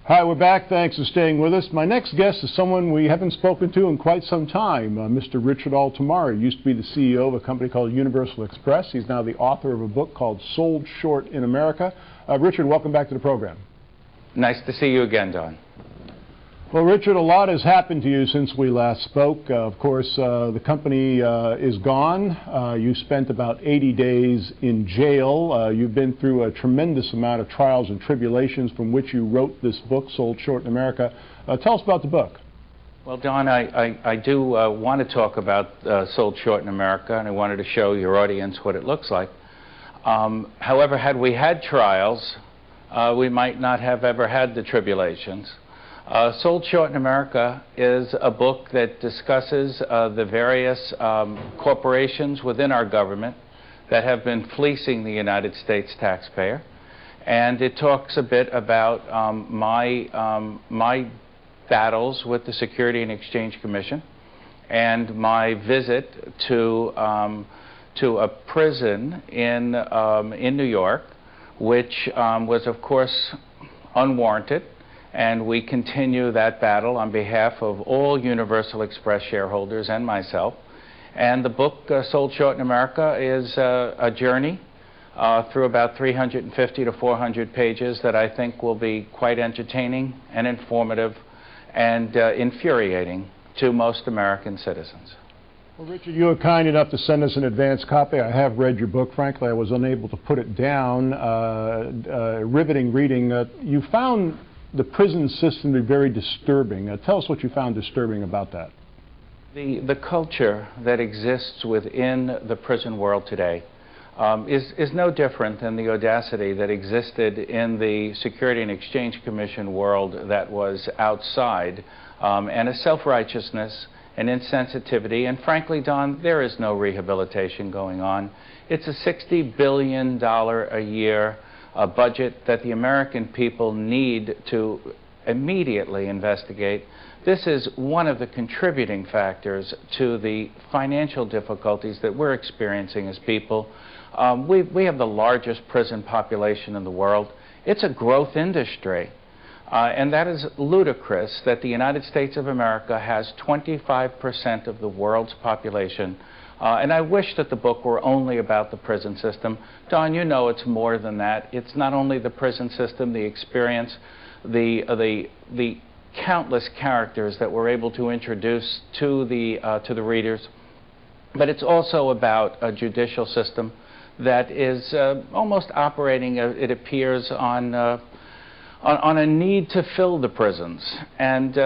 Hi, we're back. Thanks for staying with us. My next guest is someone we haven't spoken to in quite some time, Mr. Richard Altomare. He used to be the CEO of a company called Universal Express. He's now the author of a book called Sold Short in America. Richard, welcome back to the program. Nice to see you again, Don. Well, Richard, a lot has happened to you since we last spoke. Of course, the company is gone. You spent about 80 days in jail. You've been through a tremendous amount of trials and tribulations from which you wrote this book, Sold Short in America. Tell us about the book. Well, Don, I do want to talk about Sold Short in America, and I wanted to show your audience what it looks like. However, had we had trials, we might not have ever had the tribulations. Sold Short in America is a book that discusses the various corporations within our government that have been fleecing the United States taxpayer. And it talks a bit about my battles with the Security and Exchange Commission and my visit to a prison in New York, which was, of course, unwarranted. And we continue that battle on behalf of all Universal Express shareholders and myself. And the book, Sold Short in America, is a journey through about 350 to 400 pages that I think will be quite entertaining and informative and infuriating to most American citizens. Well, Richard, you were kind enough to send us an advance copy. I have read your book. Frankly, I was unable to put it down. Riveting reading. You found the prison system to be very disturbing. Tell us what you found disturbing about that. The culture that exists within the prison world today is no different than the audacity that existed in the Security and Exchange Commission world that was outside, and a self-righteousness, an insensitivity, and frankly, Don, there is no rehabilitation going on. It's a $60 billion a year a budget that the American people need to immediately investigate. This is one of the contributing factors to the financial difficulties that we're experiencing as people. We have the largest prison population in the world. It's a growth industry. And that is ludicrous that the United States of America has 25% of the world's population. And I wish that the book were only about the prison system. Don, you know it's more than that. It's not only the prison system, the experience, the countless characters that we're able to introduce to the readers, but it's also about a judicial system that is almost operating, it appears, on a need to fill the prisons. And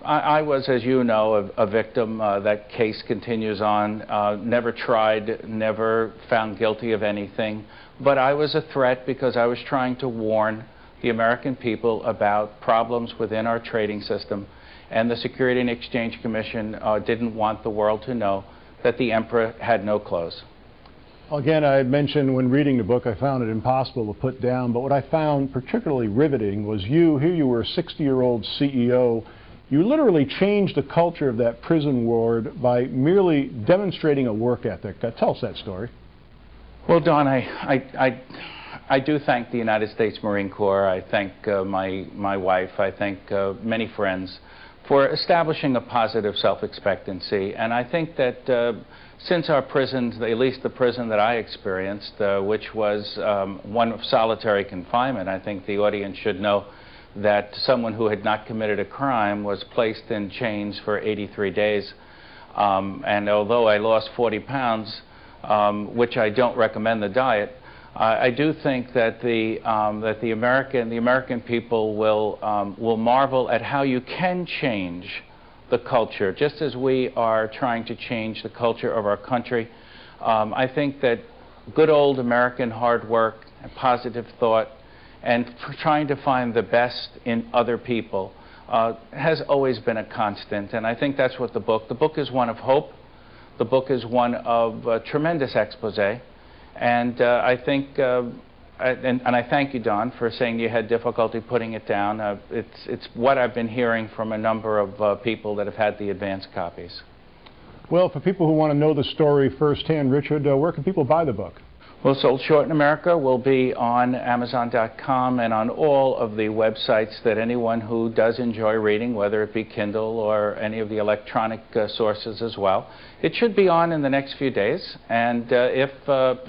I was, as you know, a victim. That case continues on. Never tried, never found guilty of anything. But I was a threat because I was trying to warn the American people about problems within our trading system. And the Security and Exchange Commission didn't want the world to know that the emperor had no clothes. Again, I had mentioned when reading the book, I found it impossible to put down, but what I found particularly riveting was here you were a 60-year-old CEO. You literally changed the culture of that prison ward by merely demonstrating a work ethic. Tell us that story. Well, Don, I do thank the United States Marine Corps. I thank my wife. I thank many friends for establishing a positive self-expectancy. And I think that since our prisons, at least the prison that I experienced, which was one of solitary confinement, I think the audience should know that someone who had not committed a crime was placed in chains for 83 days. And although I lost 40 pounds, which I don't recommend the diet, I do think that the American people will marvel at how you can change the culture, just as we are trying to change the culture of our country. I think that good old American hard work and positive thought and trying to find the best in other people has always been a constant. And I think that's what the book is one of hope. The book is one of tremendous expose. And I think, and I thank you, Don, for saying you had difficulty putting it down. It's what I've been hearing from a number of people that have had the advance copies. Well, for people who want to know the story firsthand, Richard, where can people buy the book? Well, Sold Short in America will be on Amazon.com and on all of the websites that anyone who does enjoy reading, whether it be Kindle or any of the electronic sources as well. It should be on in the next few days, and if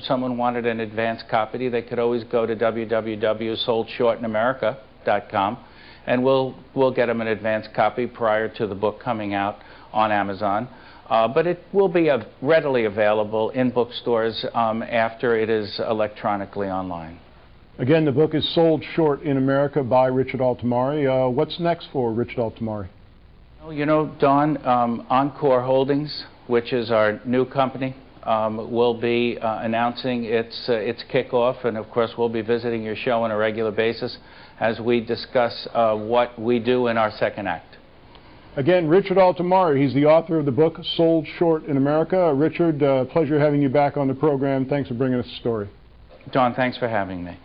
someone wanted an advance copy, they could always go to www.soldshortinamerica.com, and we'll get them an advance copy prior to the book coming out on Amazon. But it will be readily available in bookstores after it is electronically online. Again, the book is Sold Short in America by Richard Altomare. What's next for Richard Altomare? Well, you know, Don, Encore Holdings, which is our new company, will be announcing its kickoff, and of course we'll be visiting your show on a regular basis as we discuss what we do in our second act. Again, Richard Altomare, he's the author of the book Sold Short in America. Richard, pleasure having you back on the program. Thanks for bringing us the story. Don, thanks for having me.